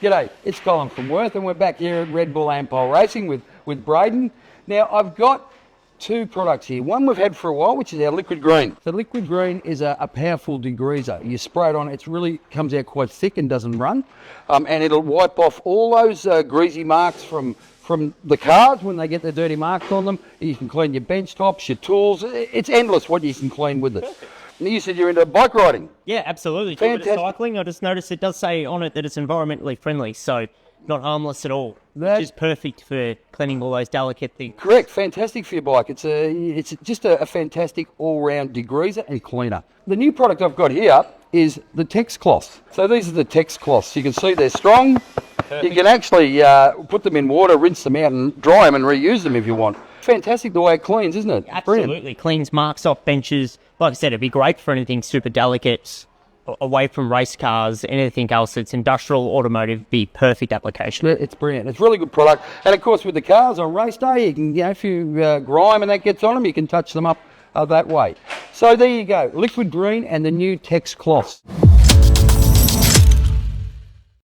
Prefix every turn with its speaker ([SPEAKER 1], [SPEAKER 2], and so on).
[SPEAKER 1] G'day, it's Colin from Wurth and we're back here at redbullampolracing with Brayden. Now I've got two products here. One we've had for a while, which is our liquid green. The liquid green is a powerful degreaser. You spray it on, it really comes out quite thick and doesn't run. And it'll wipe off all those greasy marks from the cars when they get the dirty marks on them. You can clean your bench tops, your tools. It's endless what you can clean with it. You said you're into bike riding.
[SPEAKER 2] Yeah, absolutely.
[SPEAKER 1] Fantastic.
[SPEAKER 2] Cycling, I just noticed it does say on it that it's environmentally friendly, so not harmless at all. Which is perfect for cleaning all those delicate things.
[SPEAKER 1] Correct, fantastic for your bike. It's just a fantastic all-round degreaser and cleaner. The new product I've got here is the Tex-Cloth. So these are the Tex-Cloths. You can see they're strong. Perfect. You can actually put them in water, rinse them out and dry them and reuse them if you want. Fantastic the way it cleans, isn't it?
[SPEAKER 2] Absolutely.
[SPEAKER 1] Brilliant.
[SPEAKER 2] Cleans marks off benches. Like I said, it'd be great for anything super delicate, away from race cars, anything else that's industrial, automotive, be perfect application.
[SPEAKER 1] It's brilliant. It's a really good product. And of course with the cars on race day, you can, if you grime and that gets on them, you can touch them up that way. So there you go, liquid green and the new Tex-Cloths.